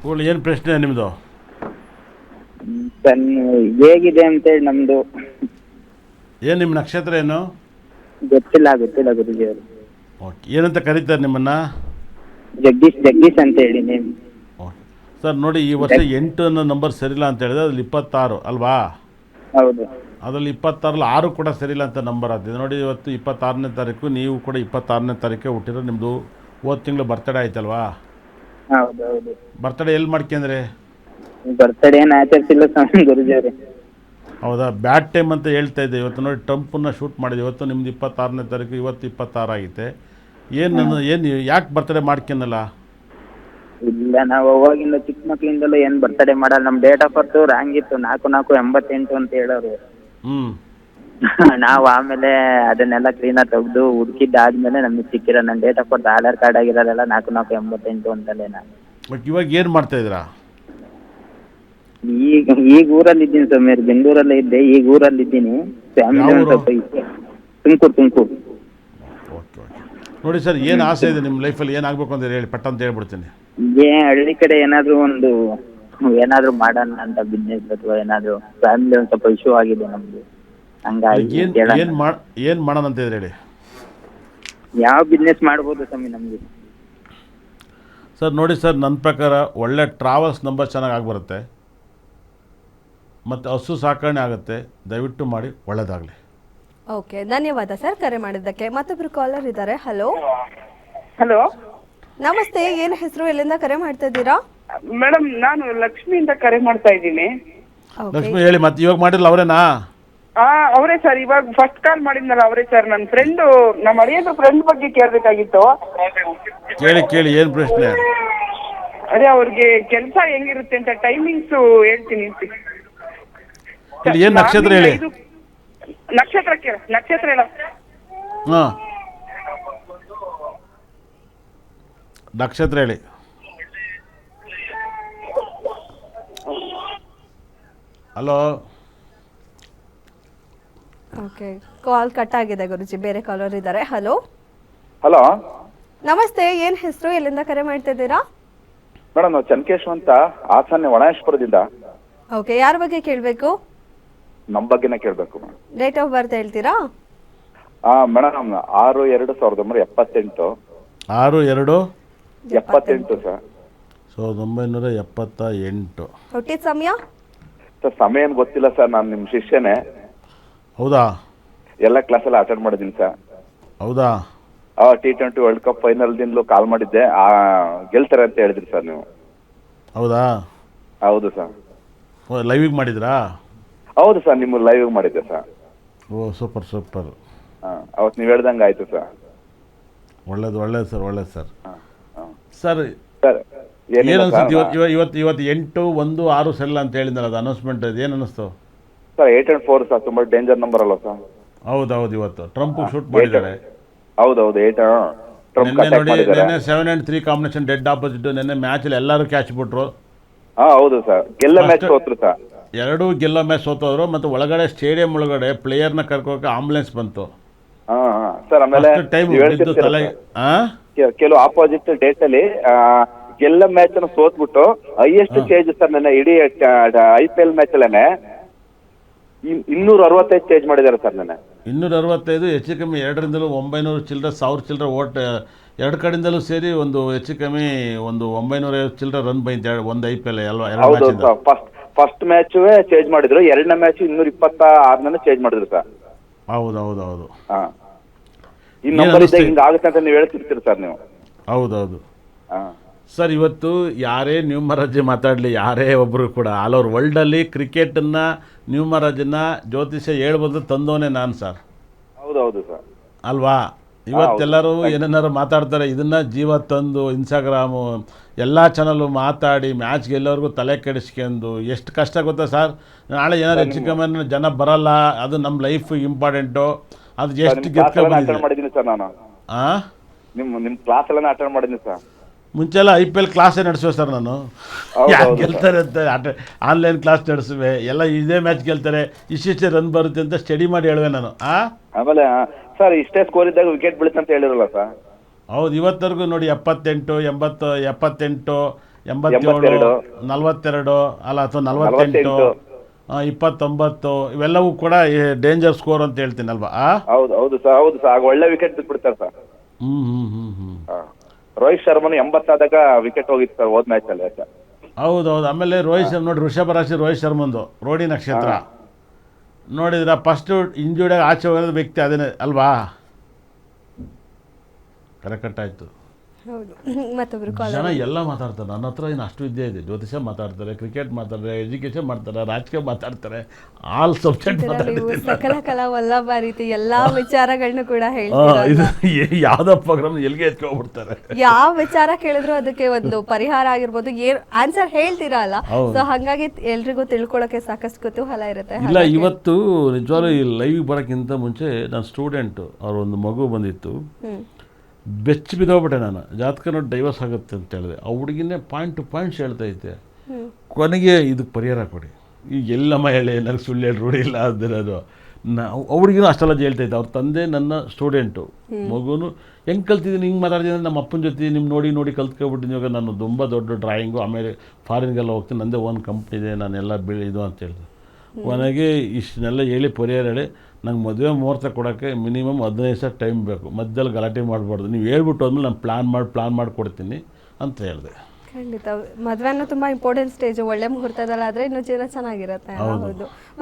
ಕೂಡಲೇ ಏನು ಪ್ರಶ್ನೆ ನಿಮ್ಮದು? ಸರ್ ಹೇಗಿದೆ ಅಂತೇಳಿ ನಮ್ದು ಏನು ನಿಮ್ಮ ನಕ್ಷತ್ರ ಏನು? ಗೊತ್ತಿಲ್ಲ ಗುರುಜಿ ಅವರು. ಓಕೆ, ಏನಂತ ಕರೀತಾರೆ ನಿಮ್ಮನ್ನು? ಜಗದೀಶ್ ಅಂತ ಹೇಳಿ ನೇಮ್. ಓಕೆ ಸರ್, ನೋಡಿ ಈ ವರ್ಷ 8 ಅನ್ನೋ ನಂಬರ್ ಸರಿಯಿಲ್ಲ ಅಂತ ಹೇಳಿದ್ರೆ ಅದ್ರಲ್ಲಿ 26 ಅಲ್ವಾ? ಹೌದು. ಅದರಲ್ಲಿ 26ರಲ್ಲಿ 6 ಕೂಡ ಸರಿಯಿಲ್ಲ ಅಂತ ನಂಬರ್ ಆಗ್ತಿದೆ ನೋಡಿ. ಇವತ್ತು 26ನೇ ತಾರೀಕು, ನೀವು ಕೂಡ 26ನೇ ತಾರೀಕೆ ಹುಟ್ಟಿರೋ. ನಿಮ್ಮದು ಹೋದ ತಿಂಗಳು ಬರ್ತಡೇ ಆಯ್ತಲ್ವಾ? ಹೌದು ಹೌದು. ಬರ್ತಡೇ ಎಲ್ಲಿ ಮಾಡ್ಕೊಂಡ್ರೆ? ಬರ್ತಡೇ ಏನು ಆಚರಿಸಿಲ್ಲ ಸ್ವಾಮಿ ಗುರುಜಿ ಅವರೇ. ಹೌದಾ? ಬ್ಯಾಡ್ ಟೈಮ್ ಅಂತ ಹೇಳ್ತಾ ಇದ್ದೆ. ಇವತ್ತು ನೋಡಿ ಟ್ರಂಪನ್ನ ಶೂಟ್ ಮಾಡಿದೆ. ಇವತ್ತು ನಿಮ್ದು 26ನೇ ತಾರೀಕು, ಇವತ್ತು 26 ಆಗೈತೆ. ಏನು ಯಾಕೆ ಬರ್ತಡೇ ಮಾಡ್ಕೊನಲ್ಲ? ಇಲ್ಲ, ನಾವು ಅವಾಗಿಂದ ಚಿಕ್ಕ ಮಕ್ಳಿಂದಲೂ ಏನು ಬರ್ತಡೇ ಮಾಡಲ್ಲ. ನಮ್ಮ ಡೇಟ್ ಆಫ್ ಬರ್ತ್ ರಾಂಗ್ ಇತ್ತು, 4/4/88 ಅಂತ ಹೇಳೋರು. ನಾವು ಆಮೇಲೆ ಅದನ್ನೆಲ್ಲ ಕ್ಲೀನಾಗಿ ತೆಗೆದು ಹುಡುಕಿದ್ದಾದ್ಮೇಲೆ ನಮಗೆ ಸಿಕ್ಕಿರೋ ನನ್ನ date of birth Aadhaar card ಆಗಿರೋದೆಲ್ಲ 4/4/88 ಅಂತಲೇ. ನಾನು ಇವಾಗ ಏನು ಮಾಡ್ತಾಯಿದ್ದೀರಾ? ಈಗ ಊರಲ್ಲಿ ಇದ್ದೀನಿ ಸ್ವಾಮಿ. ಬೆಂಗಳೂರಲ್ಲೇ ಇದ್ದೆ, ಈಗ ಊರಲ್ಲಿ ಇದ್ದೀನಿ. ಫ್ಯಾಮಿಲಿ ಒಂದು ಸ್ವಲ್ಪ ಇತ್ತು. ತುಮಕೂರು. Okay okay. ನೋಡಿ ಸರ್, ಏನು ಆಸೆ ಇದೆ ನಿಮ್ಮ ಲೈಫಲ್ಲಿ? ಏನಾಗಬೇಕು ಅಂತ ಹೇಳಿ ಪಟ್ಟ ಅಂತ ಹೇಳ್ಬಿಡ್ತೀನಿ. ಹಳ್ಳಿ ಕಡೆ ಏನಾದರೂ ಮಾಡೋಣ ಅಂತ, ಬಿಸ್ನೆಸ್ ಅಥವಾ ಏನಾದರೂ. ಫ್ಯಾಮಿಲಿ ಒಂದು ಸ್ವಲ್ಪ ಇಶ್ಯೂ ಆಗಿದೆ ನಮ್ದು, ಹಂಗಾಗಿ ಏನು ಮಾಡೋಣ ಅಂತ ಇದ್ರೆ ಹೇಳಿ. ಯಾವ ಬಿಸ್ನೆಸ್ ಮಾಡ್ಬೋದು ಸ್ವಾಮಿ ನಮಗೆ? ಸರ್ ನೋಡಿ ಸರ್, ನನ್ನ ಪ್ರಕಾರ ಒಳ್ಳೆ ಟ್ರಾವೆಲ್ಸ್ ನಂಬರ್ ಚೆನ್ನಾಗಿ ಆಗಿಬರುತ್ತೆ ಮತ್ತು ಹಸು ಸಾಕಣೆ ಆಗುತ್ತೆ. ದಯವಿಟ್ಟು ಮಾಡಿ, ಒಳ್ಳೆಯದಾಗಲಿ. ಓಕೆ, ಧನ್ಯವಾದ ಸರ್ ಕರೆ ಮಾಡಿದ್ದಕ್ಕೆ. ಮತ್ತೊಬ್ರು ಕಾಲರ್ ಇದ್ದಾರೆ. ಹಲೋ ಹಲೋ, ನಮಸ್ತೆ. ಏನು ಹೆಸರು, ಎಲ್ಲಿಂದ ಕರೆ ಮಾಡ್ತಾ ಇದ್ದೀರಾ? ಮೇಡಮ್ ನಾನು ಲಕ್ಷ್ಮಿಯಿಂದ ಕರೆ ಮಾಡ್ತಾ ಇದ್ದೀನಿ. ಲಕ್ಷ್ಮಿ ಹೇಳಿ. ಮತ್ತೆ ಇವಾಗ ಮಾಡಿರಲ್ಲ ಅವರೇನಾ? ಅವರೇ ಸರ್. ಇವಾಗ ಫಸ್ಟ್ ಕಾಲ್ ಮಾಡಿದ್ನಲ್ಲ ಅವರೇ ಸರ್. ನನ್ನ ಫ್ರೆಂಡು, ನಮ್ಮ ಅಳಿಯದ ಫ್ರೆಂಡ್ ಬಗ್ಗೆ ಕೇಳಬೇಕಾಗಿತ್ತು. ಕೇಳಿ ಏನು ಪ್ರಶ್ನೆ? ಅದೇ ಅವ್ರಿಗೆ ಕೆಲಸ ಹೆಂಗಿರುತ್ತೆ ಅಂತ ಟೈಮಿಂಗ್ಸ್ ಹೇಳ್ತೀನಿ. ಏನು ನಕ್ಷತ್ರ ಹೇಳಿ? ನಕ್ಷತ್ರ ಹೇಳ. ಹಾಂ, ನಕ್ಷತ್ರ ಹೇಳಿ. ಹಲೋ. ಓಕೆ, ಕಾಲ್ ಕಟ್ ಆಗಿದೆ ಗುರುಜಿ. ಬೇರೆ ಕಾಲರ್ ಇದ್ದಾರೆ. ಹಲೋ ಹಲೋ, ನಮಸ್ತೆ. ಏನು ಹೆಸರು, ಎಲ್ಲಿಂದ ಕರೆ ಮಾಡ್ತಾ ಇದ್ದೀರಾ? ಮೇಡಮ್ ನಾವು ಚನ್ಕೇಶ್ ಅಂತ, ಹಾಸನ ಒಣೇಶ್ವರದಿಂದ. ಓಕೆ, ಯಾರ ಬಗ್ಗೆ ಕೇಳಬೇಕು? ನಮ್ಮ ಬಗ್ಗೆನೇ ಕೇಳಬೇಕು ಮೇಡಮ್. ಡೇಟ್ ಆಫ್ ಬರ್ತ್ ಹೇಳ್ತೀರಾ? ಮೇಡಮ್ 6/2/1978. 6/2/78 ಸರ್. 1978. ಹುಟ್ಟಿದ ಸಮಯ? ಸರ್ ಸಮಯ ಏನು ಗೊತ್ತಿಲ್ಲ ಸರ್. ನಾನು ನಿಮ್ಮ ಶಿಷ್ಯನೇ. ಹೌದಾ? ಎಲ್ಲ ಕ್ಲಾಸಲ್ಲಿ ಅಟೆಂಡ್ ಮಾಡಿದ್ದೀನಿ ಸರ್. ಹೌದಾ? T20 ವರ್ಲ್ಡ್ ಕಪ್ ಫೈನಲ್ ದಿನಲೂ ಕಾಲ್ ಮಾಡಿದ್ದೆ. ಗೆಲ್ತಾರೆ ಅಂತ ಹೇಳಿದ್ರಿ ಸರ್ ನೀವು. ಹೌದಾ? ಹೌದು ಸರ್. ಲೈವಿಗೆ ಮಾಡಿದ್ರಾ? ಹೌದು ಸರ್, ನಿಮ್ಮ ಲೈವ್ ಮಾಡಿದ್ದೆ ಸರ್. ಓ, ಸೂಪರ್. ಅವತ್ತು ನೀವು ಹೇಳ್ದಂಗೆ ಆಯ್ತು ಸರ್. ಒಳ್ಳೇದು ಸರ್. ಸರ್ ಸರ್ ಏನು ಅನಿಸುತ್ತೆ ಇವತ್ತು 8-1-6 ಸೆಲ್ಲ ಅಂತ ಹೇಳಿದ್ನಲ್ಲ, ಅದು ಅನೌನ್ಸ್ಮೆಂಟ್ ಏನು ಅನ್ನಿಸ್ತು ಸರ್? 8 and 4 ಸರ್, ತುಂಬಾ ಡೇಂಜರ್ ನಂಬರ್ ಅಲ್ಲ ಸರ್? ಹೌದು. ಇವತ್ತು ಟ್ರಂಪ್ ಶೂಟ್ ಮಾಡಿದ್ದಾರೆ. ಹೌದು 8 ಟ್ರಂಪ್ ಅಟ್ಯಾಕ್ ಮಾಡಿದ್ದಾರೆ. ನೆನ್ನೆ 7 and 3 ಕಾಂಬಿನೇಷನ್ ಡೆಡ್ ಆಪೋಸಿಟ್. ನೆನ್ನೆ ಮ್ಯಾಚಲ್ಲಿ ಎಲ್ಲರೂ ಕ್ಯಾಚ್ ಬಿಟ್ರು. ಹೌದು ಸರ್. Match ಸೋತ್ರು sir. ಎರಡೂ ಗೆಲ್ಲೋ ಮ್ಯಾಚ್ ಸೋತೋದ್ರು. ಮತ್ತು ಒಳಗಡೆ ಸ್ಟೇಡಿಯಂ ಒಳಗಡೆ ಪ್ಲೇಯರ್ನ ಕರ್ಕೋಕೆ ಆಂಬುಲೆನ್ಸ್ ಬಂತು ಸರ್. ಆಮೇಲೆ ಕೆಲವು ಆಪೋಸಿಟ್ ಡೇಟ್ ಅಲ್ಲಿ ಗೆಲ್ಲ ಮ್ಯಾಚ್ ಅನ್ನು ಸೋತ್ಬಿಟ್ಟು ಹೈಯೆಸ್ಟ್ ಚೇಂಜ್ ಸರ್. ನನ್ನ ಇಡೀ IPL ಮ್ಯಾಚ್ ಅಲ್ಲೇನೆ 265 ಚೇಂಜ್ ಮಾಡಿದ್ದಾರೆ ಸರ್. ನನ್ನ 265 ಹೆಚ್ಚು ಕಮ್ಮಿ 2ರಿಂದಲೂ 900 ಚಿಲ್ಲರೆ 1000 ಚಿಲ್ಲರೆ ಓಟ್. ಎರಡು ಕಡೆಯಿಂದಲೂ ಸೇರಿ ಒಂದು ಹೆಚ್ಚು ಕಮ್ಮಿ ಒಂದು 950 ಚಿಲ್ಲರೆ ರನ್ ಬೈತೆ ಒಂದು IPL ಅಲ್ವಾ? ಫಸ್ಟ್ ಮ್ಯಾಚ್ ಚೇಂಜ್ ಮಾಡಿದ್ರು. ಎರಡನೇ ಮ್ಯಾಚ್ 226 ಚೇಂಜ್ ಮಾಡಿದ್ರು ಸರ್. ಹೌದು. ಈ ನಂಬರ್ ಇದ್ದಾಗ ಹಿಂಗ ಆಗುತ್ತೆ ಅಂತ ನೀವು ಹೇಳ್ತಿರ್ತೀರಿ ಸರ್ ನೀವು. ಹೌದು ಸರ್. ಇವತ್ತು ಯಾರೇ ನ್ಯೂಮರಾಜಿ ಮಾತಾಡಲಿ, ಯಾರೇ ಒಬ್ಬರು ಕೂಡ ಆಲ್ ಓವರ್ ವರ್ಲ್ಡಲ್ಲಿ ಕ್ರಿಕೆಟನ್ನು ನ್ಯೂಮರಾಜನ್ನ ಜ್ಯೋತಿಷ್ಯ ಹೇಳ್ಬೋದು ತಂದವನೇ ನಾನು ಸರ್. ಹೌದು ಸರ್. ಅಲ್ವಾ? ಇವತ್ತೆಲ್ಲರೂ ಏನೇನಾರು ಮಾತಾಡ್ತಾರೆ. ಇದನ್ನು ಜೀವ ತಂದು ಇನ್ಸ್ಟಾಗ್ರಾಮು ಎಲ್ಲ ಚಾನಲ್ಲು ಮಾತಾಡಿ ಮ್ಯಾಚ್ ಗೆಲ್ಲೋರ್ಗೂ ತಲೆ ಕೆಡಿಸ್ಕೊಂಡು ಎಷ್ಟು ಕಷ್ಟ ಗೊತ್ತಾ ಸರ್? ನಾಳೆ ಏನಾದ್ರು ಹೆಚ್ಚು ಕಮ್ಮಿ ಜನ ಬರಲ್ಲ. ಅದು ನಮ್ಮ ಲೈಫ್ ಇಂಪಾರ್ಟೆಂಟು. ಅದು ಎಷ್ಟು ಮಾಡಿದ್ದೀನಿ ಸರ್ ನಾನು. ನಿಮ್ಮ ಕ್ಲಾಸ್ ಎಲ್ಲ ಅಟೆಂಡ್ ಮಾಡಿದ್ದೀನಿ ಸರ್. ಮುಂಚೆಲ್ಲ IPL ಕ್ಲಾಸೇ ನಡೆಸುವೆ ಸರ್ ನಾನು. ಯಾರು ಗೆಲ್ತಾರೆ ಅಂತ ಆನ್ಲೈನ್ ಕ್ಲಾಸ್ ನಡೆಸುವೆ. ಎಲ್ಲ ಇದೇ ಮ್ಯಾಚ್ ಗೆಲ್ತಾರೆ, ಇಷ್ಟಿಷ್ಟೇ ರನ್ ಬರುತ್ತೆ ಅಂತ ಸ್ಟಡಿ ಮಾಡಿ ಹೇಳುವೆ ನಾನು. ಆಮೇಲೆ ಸರ್ ಇಷ್ಟೇ ಸ್ಕೋರ್ ಇದ್ದಾಗ ವಿಕೆಟ್ ಬೀಳುತ್ತೆ ಅಂತ ಹೇಳಿರಲ್ಲ ಸರ್? ಹೌದು. ಇವತ್ತರೆಗೂ ನೋಡಿ 78, 80, 78, 87, 42 ಅಲ್ಲ ಅಥವಾ 48, 29 ಇವೆಲ್ಲವೂ ಕೂಡ ಡೇಂಜರ್ ಸ್ಕೋರ್ ಅಂತ ಹೇಳ್ತೀನಲ್ವಾ? ಹೌದು ಸರ್ ಆಗ ಒಳ್ಳೆ ವಿಕೆಟ್ ಬಿಟ್ಬಿಡ್ತಾರೆ ಸರ್. ರೋಹಿತ್ ಶರ್ಮನು 80 ಆದಾಗ ವಿಕೆಟ್ ಹೋಗಿತ್ತು ಸರ್ ಹೋದ್ ಮ್ಯಾಚ್ ಅಲ್ಲಿ. ಹೌದೌದು. ಆಮೇಲೆ ರೋಹಿತ್ ಶರ್ಮ ನೋಡಿ, ವೃಷಭ ರಾಶಿ ರೋಹಿತ್ ಶರ್ಮಂದು ರೋಡಿ ನಕ್ಷತ್ರ ನೋಡಿದ್ರೆ ಫಸ್ಟು ಇಂಜುರ್ಡಾಗಿ ಆಚೆ ಹೋಗೋದು ವ್ಯಕ್ತಿ ಅದೇನೆ ಅಲ್ವಾ? ಕರೆಕ್ಟ್ ಆಯಿತು. ಹೌದು. ಮತ್ತೊಬ್ರು ಕಾಲ್ ಜನ ಎಲ್ಲ ಮಾತಾಡ್ತಾರೆ. ನನ್ನ ಹತ್ರ ಏನು ಅಷ್ಟು ವಿದ್ಯೆ ಇದೆ. ಜ್ಯೋತಿಷ ಮಾತಾಡ್ತಾರೆ, ಕ್ರಿಕೆಟ್ ಮಾತಾಡ್ತಾರೆ, ಎಜುಕೇಷನ್ ಮಾಡ್ತಾರೆ, ರಾಜಕೀಯ ಮಾತಾಡ್ತಾರೆ, ಆಲ್ ಸಬ್ಜೆಕ್ಟ್ ಮಾತಾಡ್ತಾರೆ. ಸಕಲ ಕಲಾ ವಲ್ಲಭ ರೀತಿ ಎಲ್ಲಾ ವಿಚಾರಗಳನ್ನ ಕೂಡ ಹೇಳ್ತಾರೆ. ಇದು ಯಾವ್ದೋ ಪ್ರೋಗ್ರಾಮ್ ಎಲ್ಲಿಗೆ ಎತ್ಕೊಂಡ್ಬಿಡ್ತಾರೆ. ಯಾವ ವಿಚಾರ ಕೇಳಿದ್ರು ಅದಕ್ಕೆ ಒಂದು ಪರಿಹಾರ ಆಗಿರ್ಬೋದು, ಆನ್ಸರ್ ಹೇಳ್ತೀರಲ್ಲ, ಸೊ ಹಾಗಾಗಿ ಎಲ್ರಿಗೂ ತಿಳ್ಕೊಳಕ್ಕೆ ಸಾಕಷ್ಟು ಕುತೂಹಲ ಇರುತ್ತೆ. ಇಲ್ಲ, ಇವತ್ತು ನಿಜವಾಗ್ಲೂ ಈ ಲೈವ್ ಬರೋಕ್ಕಿಂತ ಮುಂಚೆ ನನ್ನ ಸ್ಟೂಡೆಂಟು ಅವ್ರ ಒಂದು ಮಗು ಬಂದಿತ್ತು. ಬೆಚ್ಚಿ ಬಿದ್ದೋಗ್ಬಿಟ್ಟೆ ನಾನು. ಜಾತಕ ನೋಡಿ ಡೈವರ್ಸ್ ಆಗುತ್ತೆ ಅಂತ ಹೇಳಿದೆ. ಆ ಹುಡುಗಿನೇ ಪಾಯಿಂಟ್ ಟು ಪಾಯಿಂಟ್ಸ್ ಹೇಳ್ತೈತೆ. ಕೊನೆಗೆ ಇದಕ್ಕೆ ಪರಿಹಾರ ಕೊಡಿ. ಈಗ ಎಲ್ಲಮ್ಮ ಹೇಳಿ ನನಗೆ ಸುಳ್ಳು ಹೇಳಿ ರೂಢಿ ಇಲ್ಲ ಅಂದಿರೋದು. ಅವ್ರಿಗಿನೂ ಅಷ್ಟೆಲ್ಲ ಹೇಳ್ತೈತೆ. ಅವ್ರ ತಂದೆ ನನ್ನ ಸ್ಟೂಡೆಂಟು, ಮಗುನು ಹೆಂಗೆ ಕಲ್ತಿದ್ದೀನಿ ಹಿಂಗೆ ಮಾತಾಡ್ತೀನಿ. ನಮ್ಮ ಅಪ್ಪನ ಜೊತೆ ನಿಮ್ಮ ನೋಡಿ ಕಲ್ತ್ಕೊಬಿಟ್ಟಿದ್ದೀನಿ. ಇವಾಗ ನಾನು ತುಂಬ ದೊಡ್ಡ ಡ್ರಾಯಿಂಗು, ಆಮೇಲೆ ಫಾರಿನ್ಗೆಲ್ಲ ಹೋಗ್ತೀನಿ, ನನ್ನದೇ ಓನ್ ಕಂಪ್ನಿ ಇದೆ, ನಾನೆಲ್ಲ ಇದು ಅಂತ ಹೇಳಿದೆ. ಕೊನೆಗೆ ಇಷ್ಟನ್ನೆಲ್ಲ ಹೇಳಿ ಪರಿಹಾರ ಹೇಳಿ ನಂಗೆ ಮದುವೆ ಮುಹೂರ್ತ ಕೊಡೋಕ್ಕೆ ಮಿನಿಮಮ್ 15 ದಿವಸ ಟೈಮ್ ಬೇಕು. ಮಧ್ಯದಲ್ಲಿ ಗಲಾಟೆ ಮಾಡಬಾರ್ದು, ನೀವು ಹೇಳ್ಬಿಟ್ಟು ಹೋದ್ಮೇಲೆ ನಾನು ಪ್ಲಾನ್ ಮಾಡಿ ಕೊಡ್ತೀನಿ ಅಂತ ಹೇಳಿದೆ. ಖಂಡಿತ ಮದುವೆ ಅನ್ನೋ ತುಂಬ ಇಂಪಾರ್ಟೆಂಟ್ ಸ್ಟೇಜ್. ಒಳ್ಳೆ ಮುಹೂರ್ತದಲ್ಲಾದರೆ ಇನ್ನೂ ಚೆನ್ನಾಗಿರುತ್ತೆ. ಹೌದು.